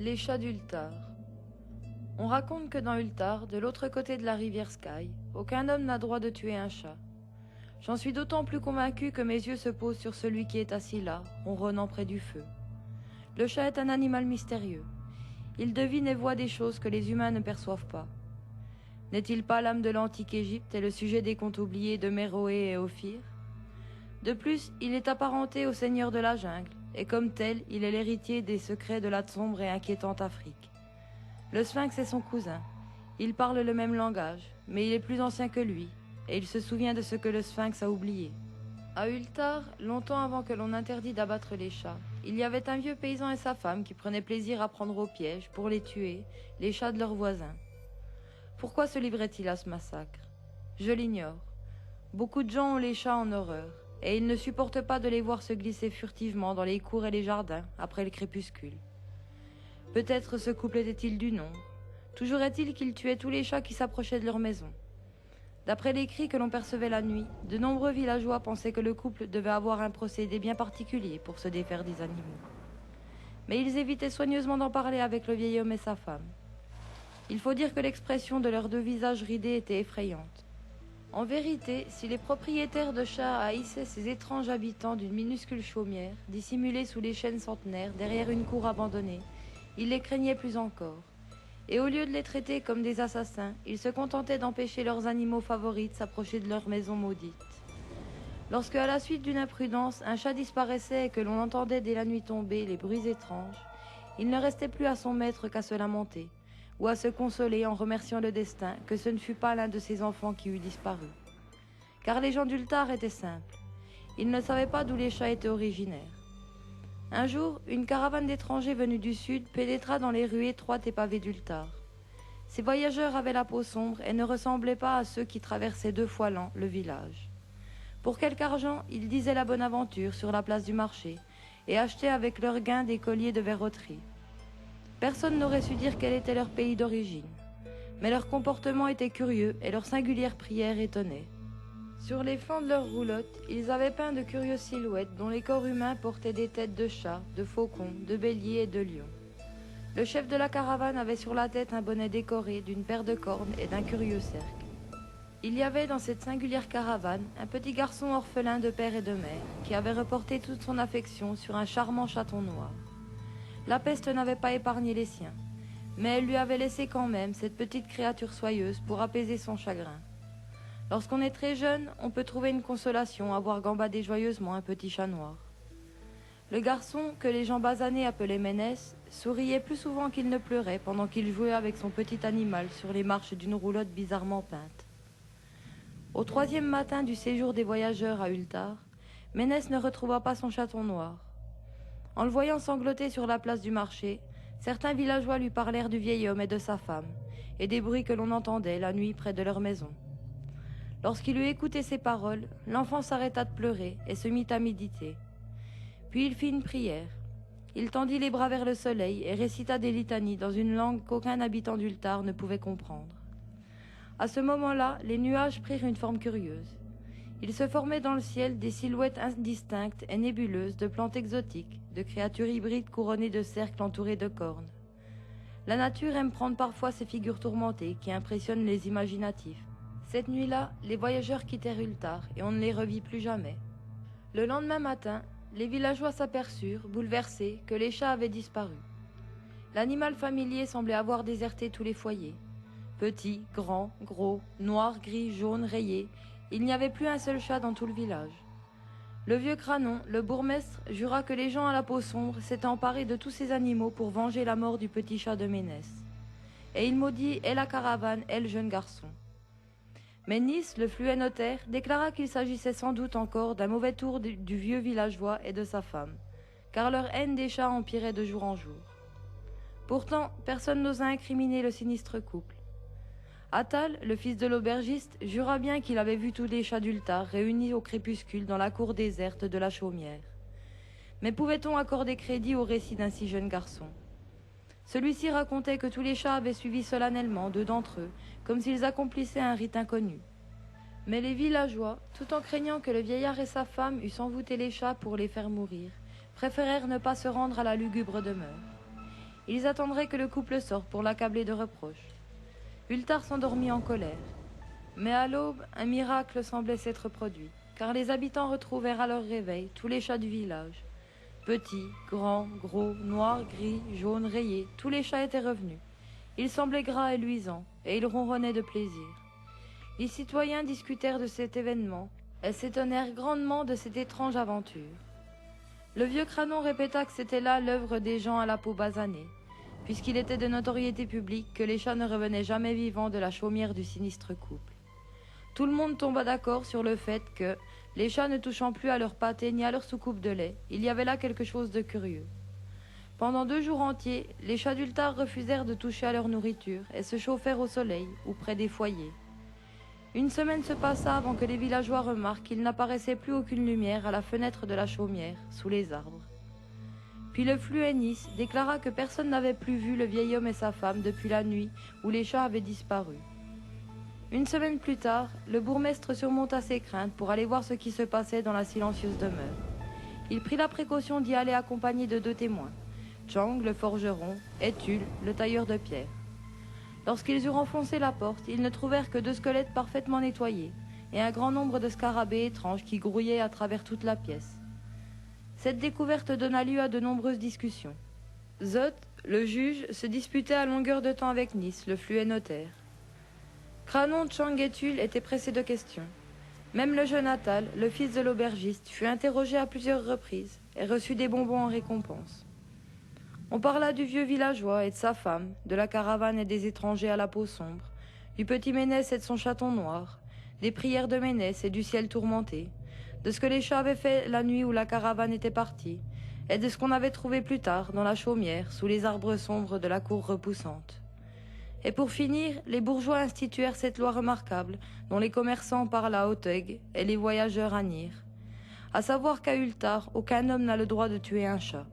Les chats d'Ultar. On raconte que dans Ultar, de l'autre côté de la rivière Sky, aucun homme n'a droit de tuer un chat. J'en suis d'autant plus convaincu que mes yeux se posent sur celui qui est assis là, ronronnant près du feu. Le chat est un animal mystérieux. Il devine et voit des choses que les humains ne perçoivent pas. N'est-il pas l'âme de l'antique Égypte et le sujet des contes oubliés de Méroé et Ophir? De plus, il est apparenté au seigneur de la jungle, et comme tel, il est l'héritier des secrets de la sombre et inquiétante Afrique. Le sphinx est son cousin. Il parle le même langage, mais il est plus ancien que lui, et il se souvient de ce que le sphinx a oublié. À Ultar, longtemps avant que l'on interdit d'abattre les chats, il y avait un vieux paysan et sa femme qui prenaient plaisir à prendre au piège, pour les tuer, les chats de leurs voisins. Pourquoi se livrait-il à ce massacre? Je l'ignore. Beaucoup de gens ont les chats en horreur, et ils ne supportent pas de les voir se glisser furtivement dans les cours et les jardins après le crépuscule. Peut-être ce couple était-il du nombre. Toujours est-il qu'ils tuaient tous les chats qui s'approchaient de leur maison. D'après les cris que l'on percevait la nuit, de nombreux villageois pensaient que le couple devait avoir un procédé bien particulier pour se défaire des animaux. Mais ils évitaient soigneusement d'en parler avec le vieil homme et sa femme. Il faut dire que l'expression de leurs deux visages ridés était effrayante. En vérité, si les propriétaires de chats haïssaient ces étranges habitants d'une minuscule chaumière, dissimulés sous les chênes centenaires derrière une cour abandonnée, ils les craignaient plus encore. Et au lieu de les traiter comme des assassins, ils se contentaient d'empêcher leurs animaux favoris de s'approcher de leur maison maudite. Lorsque, à la suite d'une imprudence, un chat disparaissait et que l'on entendait dès la nuit tombée les bruits étranges, il ne restait plus à son maître qu'à se lamenter, ou à se consoler en remerciant le destin que ce ne fut pas l'un de ses enfants qui eût disparu. Car les gens d'Ultar étaient simples. Ils ne savaient pas d'où les chats étaient originaires. Un jour, une caravane d'étrangers venus du sud pénétra dans les rues étroites et pavées d'Ultar. Ces voyageurs avaient la peau sombre et ne ressemblaient pas à ceux qui traversaient 2 fois l'an le village. Pour quelque argent, ils disaient la bonne aventure sur la place du marché et achetaient avec leurs gains des colliers de verroterie. Personne n'aurait su dire quel était leur pays d'origine, mais leur comportement était curieux et leur singulière prière étonnait. Sur les flancs de leurs roulottes, ils avaient peint de curieuses silhouettes dont les corps humains portaient des têtes de chats, de faucons, de béliers et de lions. Le chef de la caravane avait sur la tête un bonnet décoré d'une paire de cornes et d'un curieux cercle. Il y avait dans cette singulière caravane un petit garçon orphelin de père et de mère qui avait reporté toute son affection sur un charmant chaton noir. La peste n'avait pas épargné les siens, mais elle lui avait laissé quand même cette petite créature soyeuse pour apaiser son chagrin. Lorsqu'on est très jeune, on peut trouver une consolation à voir gambader joyeusement un petit chat noir. Le garçon, que les gens basanés appelaient Ménès, souriait plus souvent qu'il ne pleurait pendant qu'il jouait avec son petit animal sur les marches d'une roulotte bizarrement peinte. Au 3e matin du séjour des voyageurs à Ultar, Ménès ne retrouva pas son chaton noir. En le voyant sangloter sur la place du marché, certains villageois lui parlèrent du vieil homme et de sa femme, et des bruits que l'on entendait la nuit près de leur maison. Lorsqu'il eut écouté ces paroles, l'enfant s'arrêta de pleurer et se mit à méditer. Puis il fit une prière. Il tendit les bras vers le soleil et récita des litanies dans une langue qu'aucun habitant d'Ultar ne pouvait comprendre. À ce moment-là, les nuages prirent une forme curieuse. Il se formait dans le ciel des silhouettes indistinctes et nébuleuses de plantes exotiques, de créatures hybrides couronnées de cercles entourés de cornes. La nature aime prendre parfois ces figures tourmentées qui impressionnent les imaginatifs. Cette nuit-là, les voyageurs quittèrent Ultar et on ne les revit plus jamais. Le lendemain matin, les villageois s'aperçurent, bouleversés, que les chats avaient disparu. L'animal familier semblait avoir déserté tous les foyers. Petits, grands, gros, noirs, gris, jaunes, rayés, il n'y avait plus un seul chat dans tout le village. Le vieux Cranon, le bourgmestre, jura que les gens à la peau sombre s'étaient emparés de tous ces animaux pour venger la mort du petit chat de Ménès. Et il maudit et la caravane et le jeune garçon. Mais Nice, le fluet notaire, déclara qu'il s'agissait sans doute encore d'un mauvais tour du vieux villageois et de sa femme, car leur haine des chats empirait de jour en jour. Pourtant, personne n'osa incriminer le sinistre couple. Attal, le fils de l'aubergiste, jura bien qu'il avait vu tous les chats d'Ultar réunis au crépuscule dans la cour déserte de la chaumière. Mais pouvait-on accorder crédit au récit d'un si jeune garçon? Celui-ci racontait que tous les chats avaient suivi solennellement 2 d'entre eux, comme s'ils accomplissaient un rite inconnu. Mais les villageois, tout en craignant que le vieillard et sa femme eussent envoûté les chats pour les faire mourir, préférèrent ne pas se rendre à la lugubre demeure. Ils attendraient que le couple sorte pour l'accabler de reproches. Ultar s'endormit en colère. Mais à l'aube, un miracle semblait s'être produit, car les habitants retrouvèrent à leur réveil tous les chats du village. Petits, grands, gros, noirs, gris, jaunes, rayés, tous les chats étaient revenus. Ils semblaient gras et luisants, et ils ronronnaient de plaisir. Les citoyens discutèrent de cet événement, et s'étonnèrent grandement de cette étrange aventure. Le vieux Cranon répéta que c'était là l'œuvre des gens à la peau basanée, puisqu'il était de notoriété publique que les chats ne revenaient jamais vivants de la chaumière du sinistre couple. Tout le monde tomba d'accord sur le fait que, les chats ne touchant plus à leur pâté ni à leur soucoupe de lait, il y avait là quelque chose de curieux. Pendant 2 jours entiers, les chats d'Ultar refusèrent de toucher à leur nourriture et se chauffèrent au soleil ou près des foyers. Une semaine se passa avant que les villageois remarquent qu'il n'apparaissait plus aucune lumière à la fenêtre de la chaumière, sous les arbres. Puis le Fluennis déclara que personne n'avait plus vu le vieil homme et sa femme depuis la nuit où les chats avaient disparu. Une semaine plus tard, le bourgmestre surmonta ses craintes pour aller voir ce qui se passait dans la silencieuse demeure. Il prit la précaution d'y aller accompagné de 2 témoins, Chang, le forgeron, et Tulle, le tailleur de pierre. Lorsqu'ils eurent enfoncé la porte, ils ne trouvèrent que 2 squelettes parfaitement nettoyés et un grand nombre de scarabées étranges qui grouillaient à travers toute la pièce. Cette découverte donna lieu à de nombreuses discussions. Zot, le juge, se disputait à longueur de temps avec Nis, le fluet notaire. Cranon, Chang et Tulle étaient pressés de questions. Même le jeune Atal, le fils de l'aubergiste, fut interrogé à plusieurs reprises et reçut des bonbons en récompense. On parla du vieux villageois et de sa femme, de la caravane et des étrangers à la peau sombre, du petit Ménès et de son chaton noir, des prières de Ménès et du ciel tourmenté, de ce que les chats avaient fait la nuit où la caravane était partie, et de ce qu'on avait trouvé plus tard dans la chaumière, sous les arbres sombres de la cour repoussante. Et pour finir, les bourgeois instituèrent cette loi remarquable, dont les commerçants parlent à haute œil et les voyageurs à Nir, à savoir qu'à Ultar, aucun homme n'a le droit de tuer un chat.